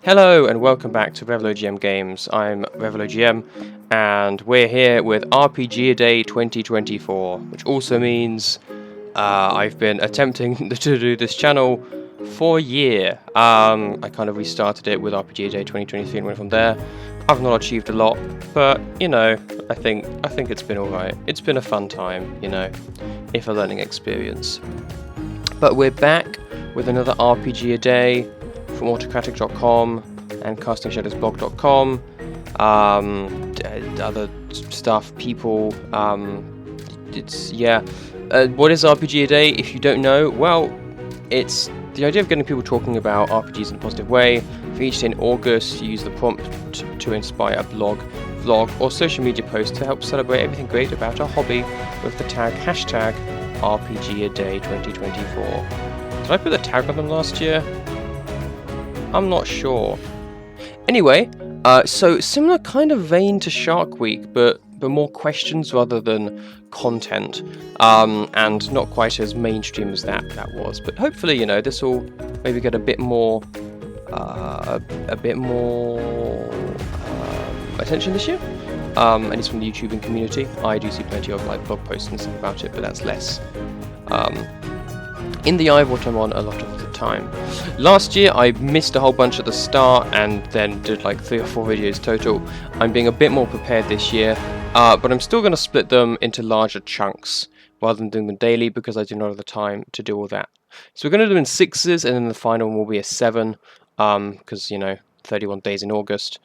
Hello and welcome back to ReveloGM Games. I'm ReveloGM and we're here with RPGaDAY 2024, which also means I've been attempting to do this channel for a year. I kind of restarted it with RPGaDAY 2023 and went from there. I've not achieved a lot, but you know, I think it's been alright. It's been a fun time, you know, if a learning experience. But we're back with another RPG a day from autocratic.com and castingshadowsblog.com. Other stuff, people. What is RPG a day? If you don't know, well, it's the idea of getting people talking about RPGs in a positive way. For each day in August, you use the prompt to inspire a blog, vlog, or social media post to help celebrate everything great about our hobby with the tag hashtag RPGaDAY2024. Did I put the tag on them last year? I'm not sure. Anyway, so similar kind of vein to Shark Week, but more questions rather than content, and not quite as mainstream as that was. But hopefully, you know, this will maybe get a bit more attention this year. At least from the YouTubing community. I do see plenty of like blog posts and stuff about it, but that's less in the eye of what I'm on a lot of the time. Last year I missed a whole bunch at the start and then did like 3 or 4 videos total. I'm being a bit more prepared this year, but I'm still going to split them into larger chunks rather than doing them daily because I do not have the time to do all that. So we're going to do them in 6s, and then the final one will be a 7, because, you know, 31 days in August.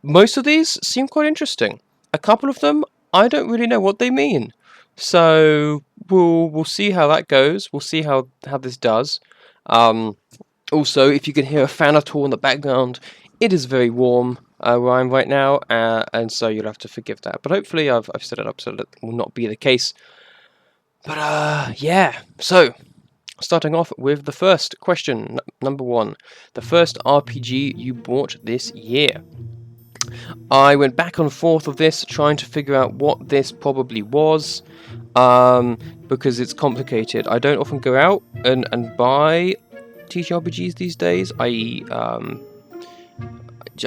Most of these seem quite interesting. A couple of them, I don't really know what they mean. So we'll see how that goes. We'll see how this does. Also, if you can hear a fan at all in the background, it is very warm where I am right now, and so you'll have to forgive that. But hopefully I've set it up so that will not be the case. But yeah. So starting off with the first question, number 1. The first RPG you bought this year. I went back and forth of this, trying to figure out what this probably was, because it's complicated. I don't often go out and buy TTRPGs these days. I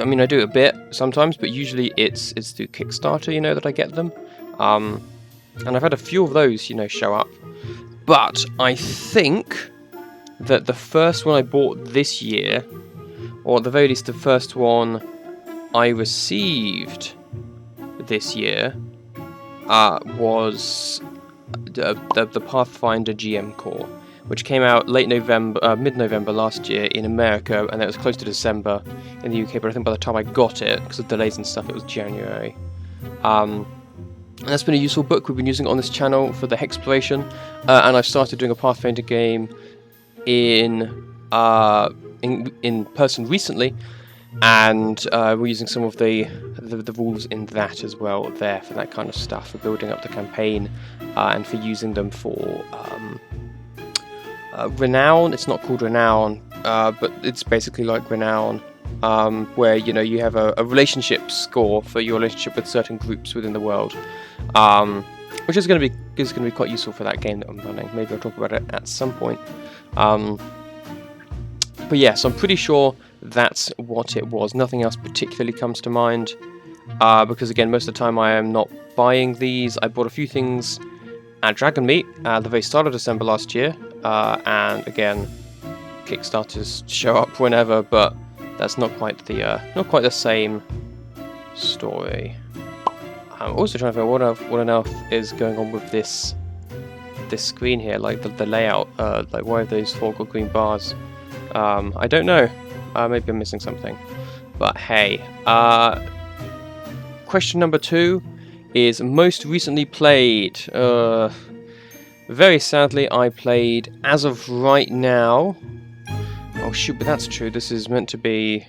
mean, I do a bit sometimes, but usually it's through Kickstarter, you know, that I get them. And I've had a few of those, you know, show up. But I think that the first one I bought this year, or at the very least the first one I received this year, was the Pathfinder GM Core, which came out mid-November last year in America, and it was close to December in the UK. But I think by the time I got it, because of delays and stuff, it was January. And that's been a useful book. We've been using it on this channel for the Hexploration, and I've started doing a Pathfinder game in person recently. And we're using some of the rules in that as well there for that kind of stuff, for building up the campaign, and for using them for Renown. It's not called Renown, but it's basically like Renown, where, you know, you have a relationship score for your relationship with certain groups within the world, which is going to be quite useful for that game that I'm running. Maybe I'll talk about it at some point. But yes, I'm pretty sure that's what it was. Nothing else particularly comes to mind, because again, most of the time I am not buying these. I bought a few things at Dragon Meet at the very start of December last year, and again, Kickstarters show up whenever, but that's not quite the same story. I'm also trying to figure out what on earth is going on with this screen here, like the layout. Like, why are those 4 green bars? I don't know. Maybe I'm missing something. But hey. Question number 2 is most recently played. Very sadly, I played, as of right now... Oh shoot, but that's true. This is meant to be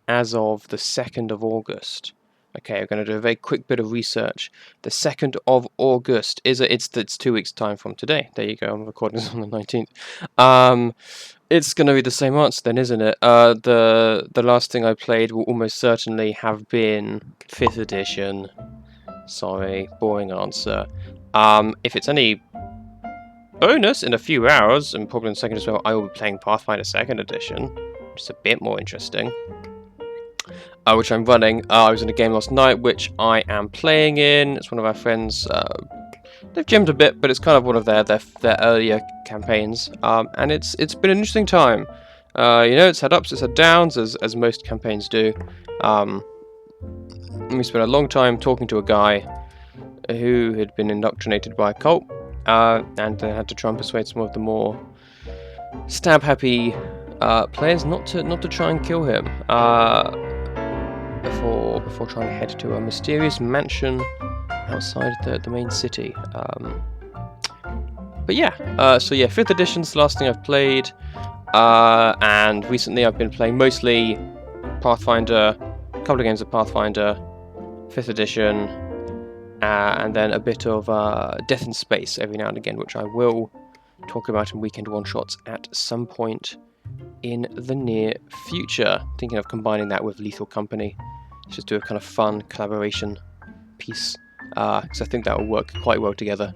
as of the 2nd of August. Okay, I'm going to do a very quick bit of research. The 2nd of August it's 2 weeks' time from today. There you go. I'm recording this on the 19th. It's going to be the same answer then, isn't it? The last thing I played will almost certainly have been 5th edition. Sorry, boring answer. If it's any bonus, in a few hours, and probably in 2nd as well, I will be playing Pathfinder 2nd edition. just a bit more interesting, which I'm running. I was in a game last night, which I am playing in. It's one of our friends. They've gemmed a bit, but it's kind of one of their earlier campaigns, and it's been an interesting time. You know, it's had ups, it's had downs, as most campaigns do. We spent a long time talking to a guy who had been indoctrinated by a cult, and then had to try and persuade some of the more stab-happy players not to try and kill him before trying to head to a mysterious mansion outside the main city. But yeah, so yeah, 5th edition's the last thing I've played, and recently I've been playing mostly Pathfinder, a couple of games of Pathfinder, 5th edition, and then a bit of Death in Space every now and again, which I will talk about in weekend one-shots at some point in the near future. Thinking of combining that with Lethal Company, just do a kind of fun collaboration piece, because I think that will work quite well together.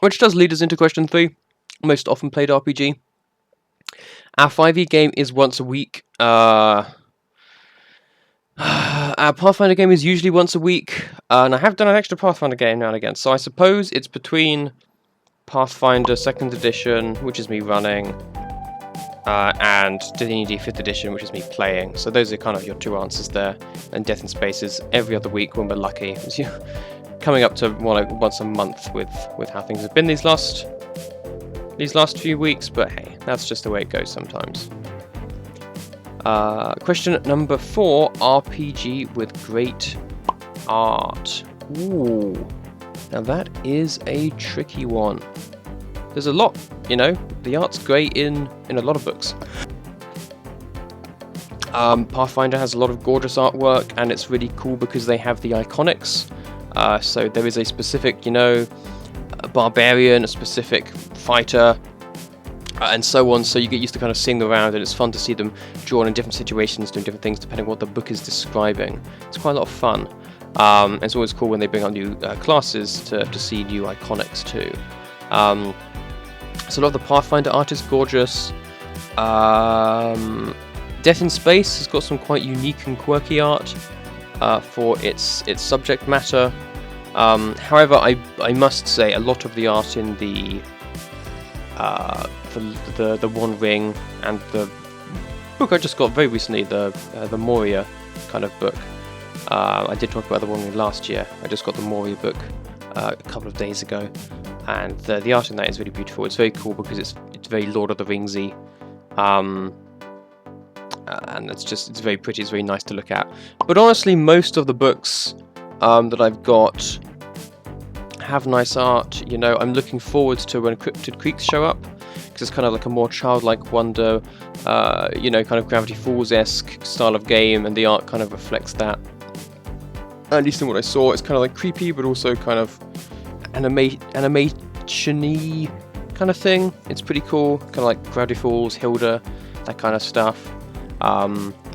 Which does lead us into question 3, most often played RPG. Our 5e game is once a week. Our Pathfinder game is usually once a week, and I have done an extra Pathfinder game now and again, so I suppose it's between Pathfinder 2nd edition, which is me running, and D&D 5th edition, which is me playing. So those are kind of your two answers there. And Death in Space is every other week when we're lucky. It's coming up to more like once a month with how things have been these last few weeks, but hey, that's just the way it goes sometimes. Question number 4, RPG with great art. Ooh, now that is a tricky one. There's a lot, you know, the art's great in a lot of books. Pathfinder has a lot of gorgeous artwork, and it's really cool because they have the iconics. So there is a specific, you know, a barbarian, a specific fighter, and so on. So you get used to kind of seeing them around, and it's fun to see them drawn in different situations, doing different things depending on what the book is describing. It's quite a lot of fun. It's always cool when they bring out new classes to see new iconics too. So a lot of the Pathfinder art is gorgeous. Death in Space has got some quite unique and quirky art for its subject matter. However, I must say a lot of the art in the One Ring and the book I just got very recently, the Moria kind of book. I did talk about the One Ring last year. I just got the Moria book a couple of days ago, and the art in that is really beautiful. It's very cool because it's very Lord of the Ringsy. And it's very pretty, it's very nice to look at. But honestly, most of the books that I've got have nice art. You know, I'm looking forward to when Cryptid Creeks show up, because it's kind of like a more childlike wonder, you know, kind of Gravity Falls-esque style of game, and the art kind of reflects that. At least in what I saw, it's kind of like creepy, but also kind of animation-y kind of thing. It's pretty cool, kind of like Gravity Falls, Hilda, that kind of stuff.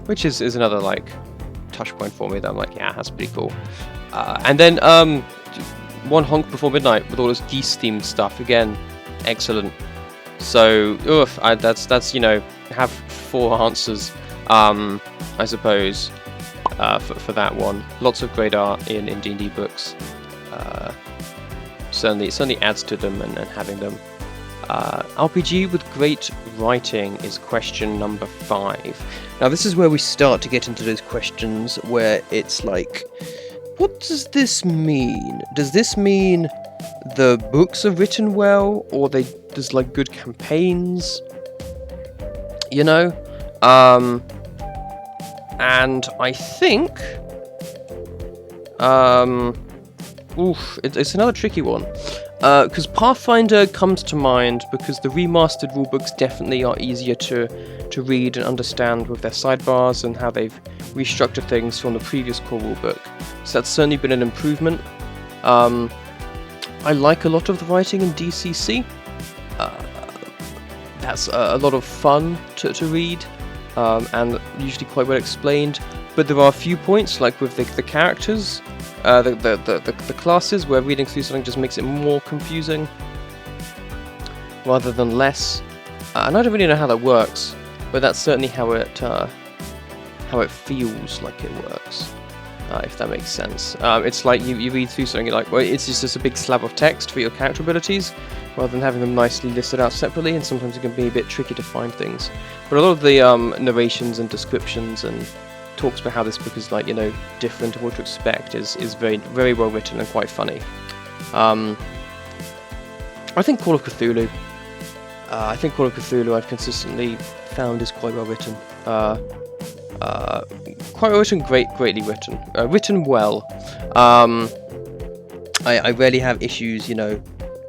Which is another like touch point for me that I'm like, yeah, that's pretty cool. And then One Honk Before Midnight with all this geese themed stuff, again, excellent. So that's you know, have 4 answers, I suppose, for that one. Lots of great art in D&D books. Certainly adds to them and having them. RPG with great writing is question number 5. Now this is where we start to get into those questions where it's like, what does this mean? Does this mean the books are written well, or there's like good campaigns? You know? And I think it's another tricky one. Because Pathfinder comes to mind because the remastered rulebooks definitely are easier to read and understand with their sidebars and how they've restructured things from the previous core rulebook. So that's certainly been an improvement. I like a lot of the writing in DCC. That's a lot of fun to read, and usually quite well explained. But there are a few points, like with the characters, the classes, where reading through something just makes it more confusing. rather than less. And I don't really know how that works, but that's certainly how it feels like it works, if that makes sense. It's like you read through something, you're like, well, it's just a big slab of text for your character abilities, rather than having them nicely listed out separately, and sometimes it can be a bit tricky to find things. But a lot of the narrations and descriptions and talks about how this book is, like, you know, different and what to expect is very, very well written and quite funny. I think Call of Cthulhu. I've consistently found is quite well written. Quite well written, greatly written. Written well. I rarely have issues, you know,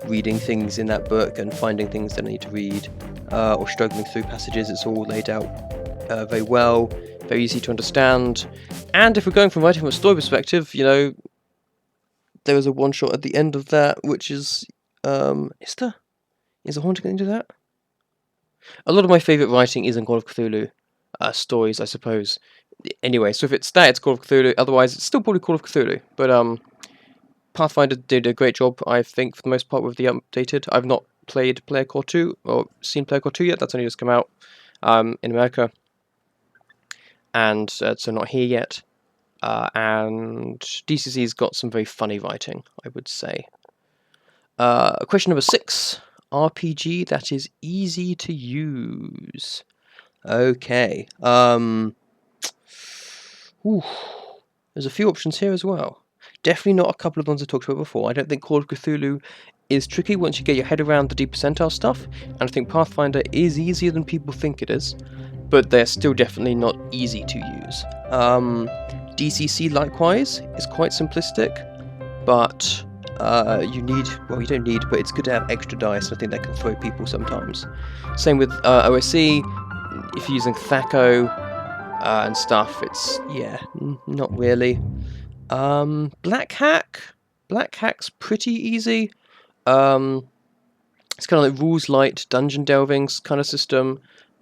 reading things in that book and finding things that I need to read, or struggling through passages. It's all laid out very well, very easy to understand. And if we're going from writing from a story perspective, you know, there is a one-shot at the end of that, which is is a haunting into that? A lot of my favourite writing is in Call of Cthulhu stories, I suppose. Anyway, so if it's that, it's Call of Cthulhu. Otherwise, it's still probably Call of Cthulhu. But Pathfinder did a great job, I think, for the most part, with the updated. I've not played Player Core 2 or seen Player Core 2 yet. That's only just come out in America, and so not here yet. And DCC's got some very funny writing, I would say. Question number 6. RPG that is easy to use. Okay. There's a few options here as well. Definitely not a couple of ones I talked about before. I don't think Call of Cthulhu is tricky once you get your head around the deep percentile stuff, and I think Pathfinder is easier than people think it is, but they're still definitely not easy to use. DCC likewise is quite simplistic, but you don't need, but it's good to have extra dice. I think that can throw people sometimes. Same with OSE. If you're using THAC0 and stuff, it's, yeah, not really. Black Hack's pretty easy. It's kind of like rules light dungeon delving kind of system.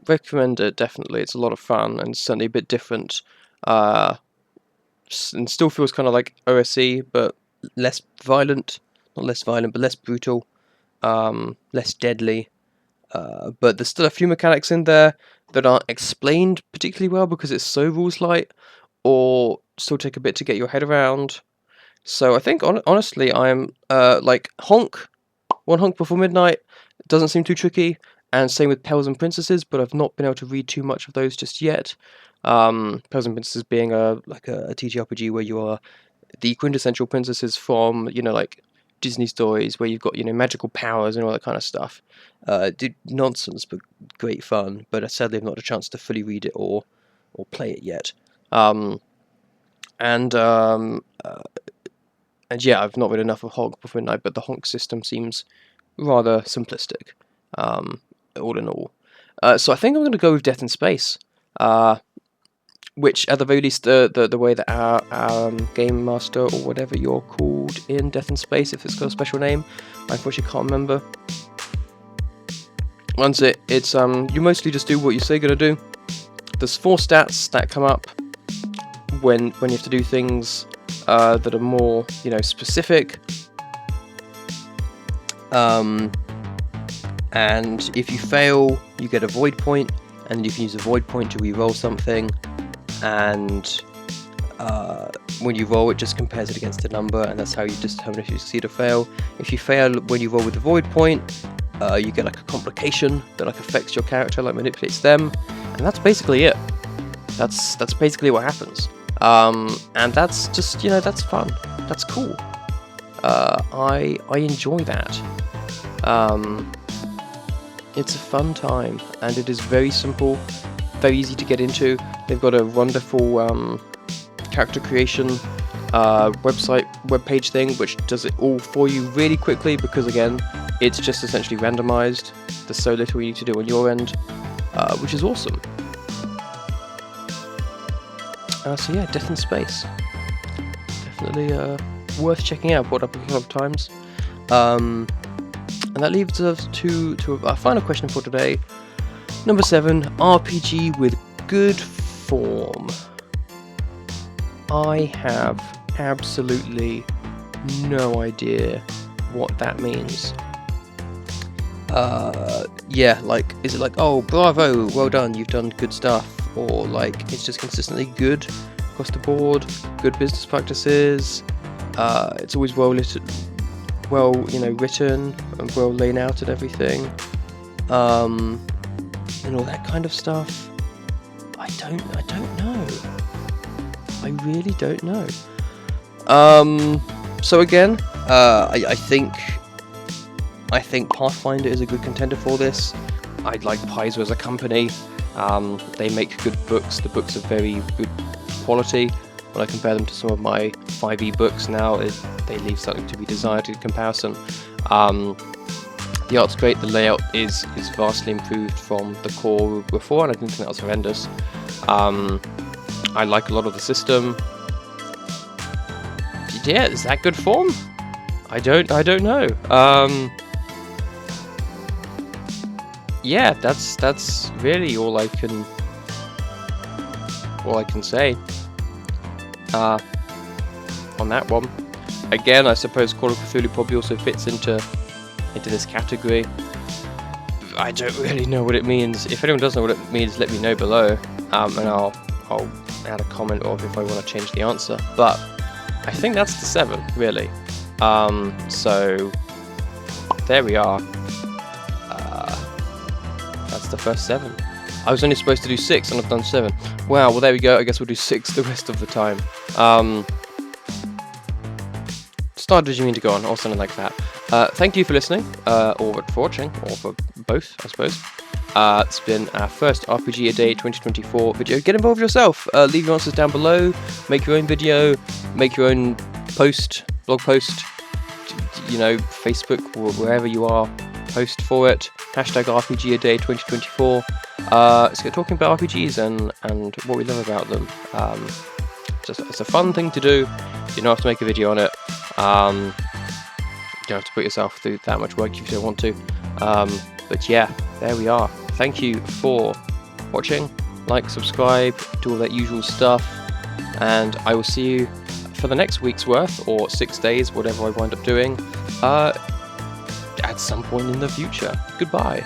Recommend it, definitely. It's a lot of fun and certainly a bit different. And still feels kind of like OSE, but less violent. Not less violent, but less brutal. Less deadly. But there's still a few mechanics in there that aren't explained particularly well because it's so rules light, or still take a bit to get your head around. So I think, honestly, I'm like Honk. One Honk Before Midnight doesn't seem too tricky, and same with Pels and Princesses, but I've not been able to read too much of those just yet. Pels and Princesses being a TTRPG where you are the quintessential princesses from, you know, like Disney stories where you've got, you know, magical powers and all that kind of stuff. Nonsense, but great fun. But sadly, I've not had a chance to fully read it or play it yet. And yeah, I've not read enough of Honk Before Midnight, but the Honk system seems rather simplistic, all in all. So I think I'm going to go with Death in Space, which at the very least, the way that our game master or whatever you're called in Death in Space, if it's got a special name, I unfortunately can't remember. Runs it. It's you mostly just do what you say you're gonna do. There's 4 stats that come up when you have to do things that are more, you know, specific. And if you fail, you get a void point, and you can use a void point to re-roll something. And when you roll, it just compares it against a number, and that's how you determine if you succeed or fail. If you fail when you roll with the void point, you get like a complication that like affects your character, like manipulates them, and that's basically it. That's basically what happens. And that's just, you know, that's fun. That's cool. I enjoy that. It's a fun time, and it is very simple, very easy to get into. They've got a wonderful character creation webpage thing, which does it all for you really quickly, because again, it's just essentially randomized. There's so little you need to do on your end, which is awesome. So yeah, Death in Space. Definitely worth checking out. Brought up a couple of times. And that leaves us to our final question for today. Number 7, RPG with good form. I have absolutely no idea what that means. yeah, like, is it like, oh, bravo, well done, you've done good stuff, or like it's just consistently good across the board, good business practices, it's always well written and well laid out and everything, and all that kind of stuff. I don't know. I really don't know. So again, I think Pathfinder is a good contender for this. I like Paizo as a company. They make good books. The books are very good quality. When I compare them to some of my 5e books now, they leave something to be desired in comparison. The art's great. The layout is vastly improved from the core before, and I didn't think that was horrendous. I like a lot of the system. Yeah, is that good form? I don't know. Yeah, that's really all I can say on that one. Again, I suppose Call of Cthulhu probably also fits into this category. I don't really know what it means. If anyone does know what it means, let me know below, and I'll add a comment of if I want to change the answer. But I think that's the 7, really. So there we are. That's the first 7. I was only supposed to do 6 and I've done 7. Wow, well there we go. I guess we'll do 6 the rest of the time. Start did you mean to go on, or something like that. Thank you for listening, or for watching, or for both, I suppose. It's been our first RPG a Day 2024 video. Get involved yourself. Leave your answers down below. Make your own video. Make your own blog post. You know, Facebook, or wherever you are. Post for it. Hashtag RPG a Day 2024. Let's get talking about RPGs and what we love about them. It's a fun thing to do. You don't have to make a video on it. You don't have to put yourself through that much work if you don't want to. But yeah, there we are. Thank you for watching. Like, subscribe, do all that usual stuff. And I will see you for the next week's worth, or 6 days, whatever I wind up doing, at some point in the future. Goodbye.